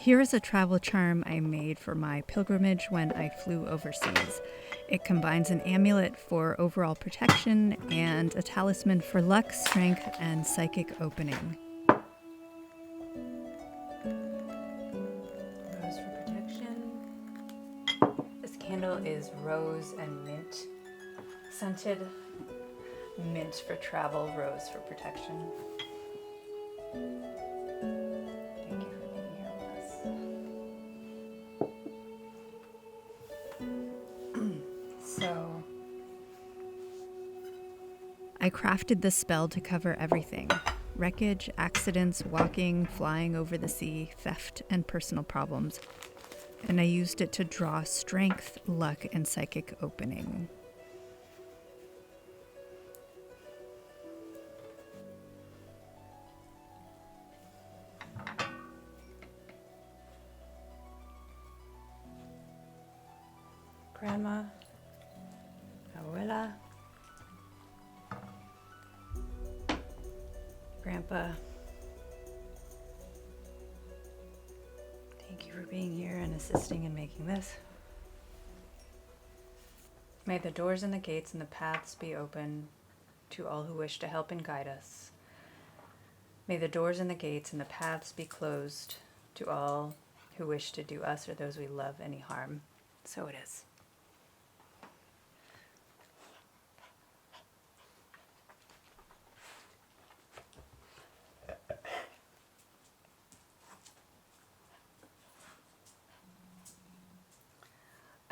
Here is a travel charm I made for my pilgrimage when I flew overseas. It combines an amulet for overall protection and a talisman for luck, strength, and psychic opening. Rose for protection. This candle is rose and mint scented. Mint for travel, rose for protection. Thank you for being here with us. So, I crafted this spell to cover everything: wreckage, accidents, walking, flying over the sea, theft, and personal problems. And I used it to draw strength, luck, and psychic opening. Grandma, Abuela, Grandpa, thank you for being here and assisting in making this. May the doors and the gates and the paths be open to all who wish to help and guide us. May the doors and the gates and the paths be closed to all who wish to do us or those we love any harm. So it is.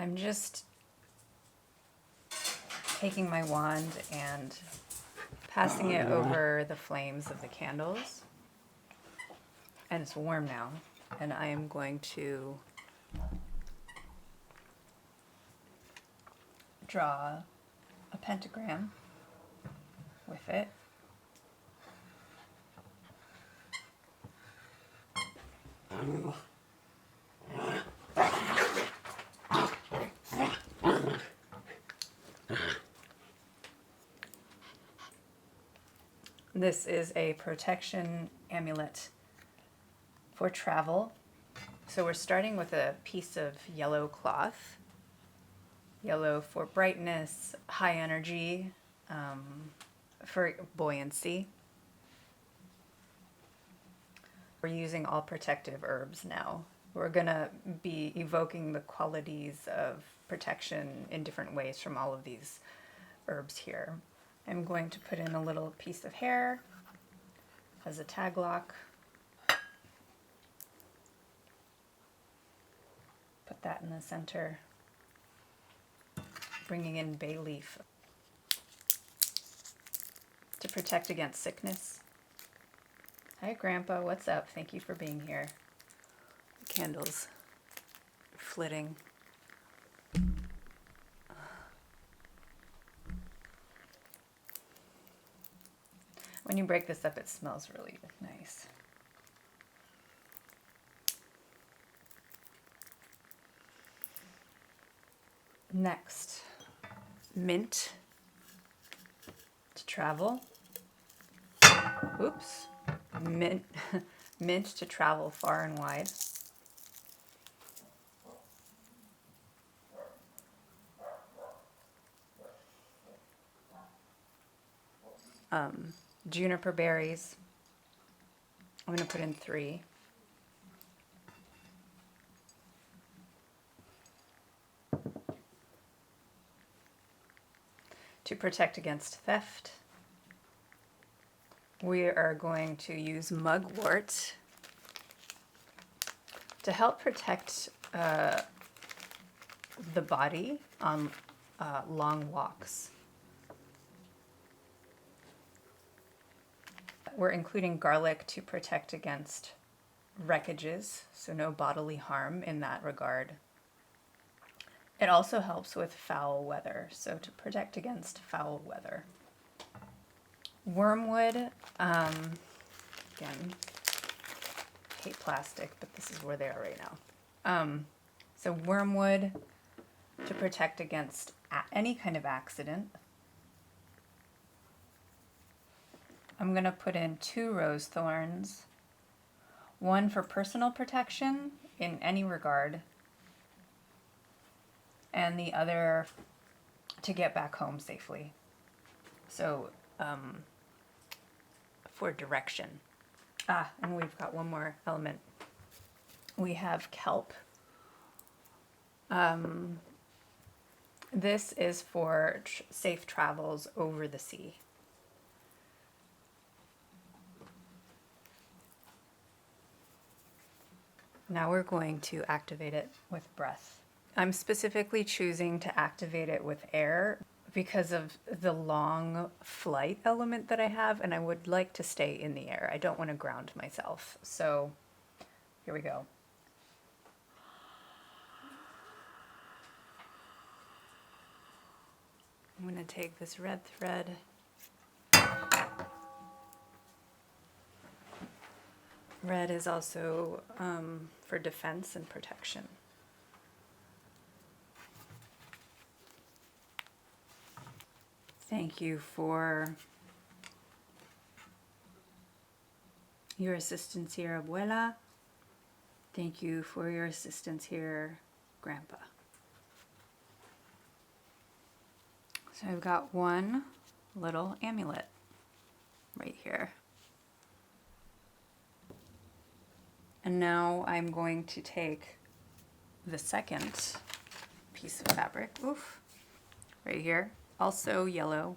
I'm just taking my wand and passing it over the flames of the candles. And it's warm now. And I am going to draw a pentagram with it. This is a protection amulet for travel. So we're starting with a piece of yellow cloth. Yellow for brightness, high energy, for buoyancy. We're using all protective herbs now. We're gonna be evoking the qualities of protection in different ways from all of these herbs here. I'm going to put in a little piece of hair as a tag lock. Put that in the center. Bringing in bay leaf to protect against sickness. Hi, Grandpa. What's up? Thank you for being here. The candles flitting. When you break this up, it smells really nice. Next, mint to travel. Oops. Mint, mint to travel far and wide. Juniper berries. I'm going to put in 3. To protect against theft, we are going to use mugwort to help protect the body on long walks. We're including garlic to protect against wreckages, so no bodily harm in that regard. It also helps with foul weather, so to protect against foul weather. Wormwood, again, hate plastic, but this is where they are right now. So wormwood to protect against any kind of accident. I'm going to put in 2 rose thorns, One for personal protection in any regard, and the other to get back home safely. So, for direction. And we've got one more element. We have kelp. This is for safe travels over the sea. Now we're going to activate it with breath. I'm specifically choosing to activate it with air because of the long flight element that I have, and I would like to stay in the air. I don't want to ground myself. So here we go. I'm going to take this red thread. Red is also for defense and protection. Thank you for your assistance here, Abuela. Thank you for your assistance here, Grandpa. So I've got one little amulet right here. And now I'm going to take the second piece of fabric, right here, also yellow.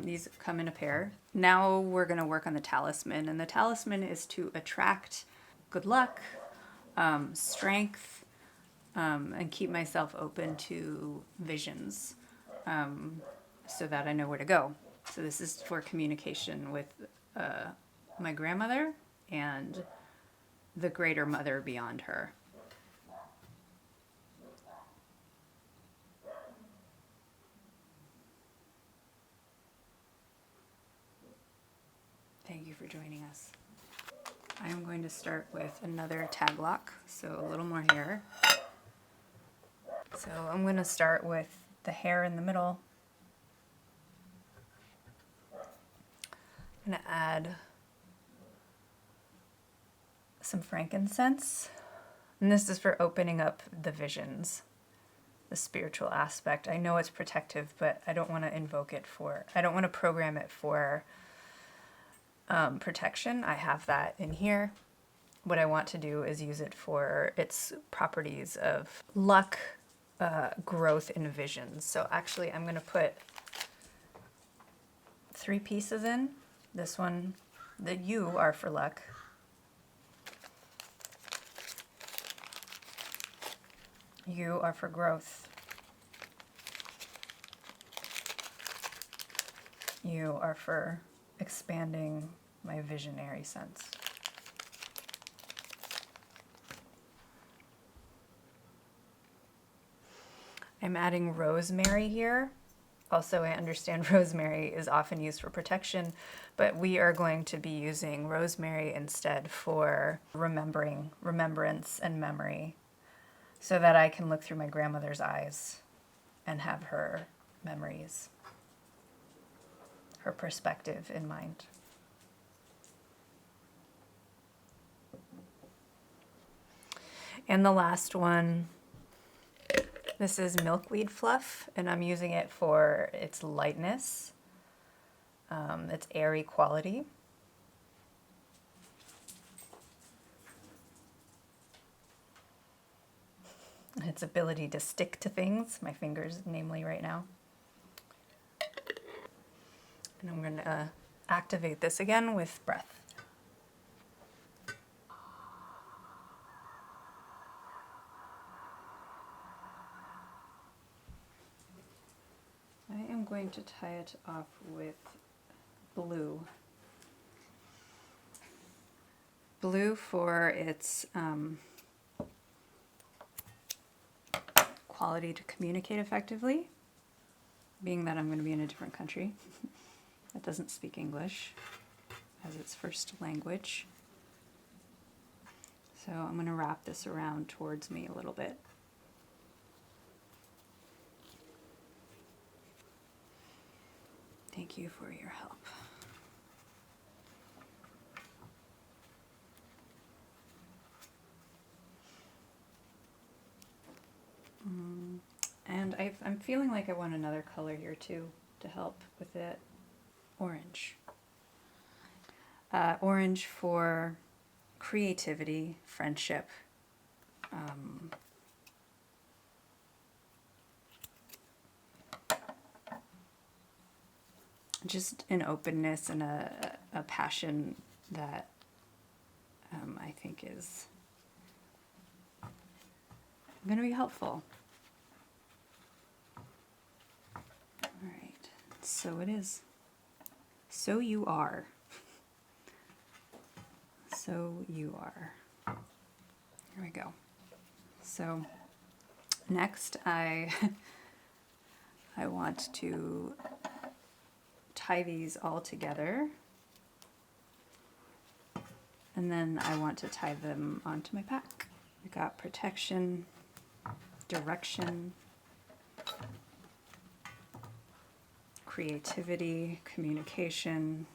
These come in a pair. Now we're going to work on the talisman, and the talisman is to attract good luck, strength, and keep myself open to visions, so that I know where to go. So this is for communication with my grandmother and the greater mother beyond her. Thank you for joining us. I am going to start with another tag lock, so a little more hair. So I'm going to start with the hair in the middle. I'm going to add some frankincense, and this is for opening up the visions, the spiritual aspect. I know it's protective, but I don't want to invoke it for, I don't want to program it for protection. I have that in here. What I want to do is use it for its properties of luck, growth, and visions. So actually I'm going to put 3 pieces in. This one, the U are for luck. U are for growth. U are for expanding my visionary sense. I'm adding rosemary here. Also, I understand rosemary is often used for protection, but we are going to be using rosemary instead for remembrance and memory, so that I can look through my grandmother's eyes and have her memories, her perspective in mind. And the last one, this is milkweed fluff, and I'm using it for its lightness, its airy quality. Its ability to stick to things, my fingers namely right now. And I'm going to activate this again with breath. I am going to tie it off with blue. Blue for its quality to communicate effectively, being that I'm going to be in a different country that doesn't speak English as its first language. So I'm going to wrap this around towards me a little bit. Thank you for your help. feeling like I want another color here too to help with it. Orange. Orange for creativity, friendship, just an openness and a passion that I think is going to be helpful. All right, so it is. So you are. So you are. Here we go. So next I want to tie these all together, and then I want to tie them onto my pack. We got protection, direction, creativity, communication,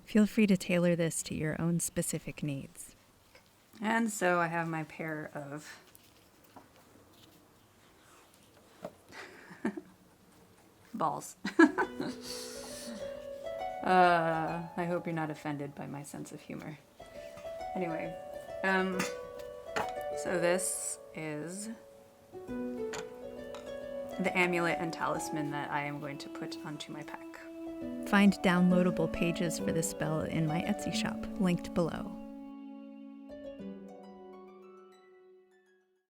feel free to tailor this to your own specific needs. And so I have my pair of balls. I hope you're not offended by my sense of humor. Anyway, so this is the amulet and talisman that I am going to put onto my pack. Find downloadable pages for this spell in my Etsy shop, linked below.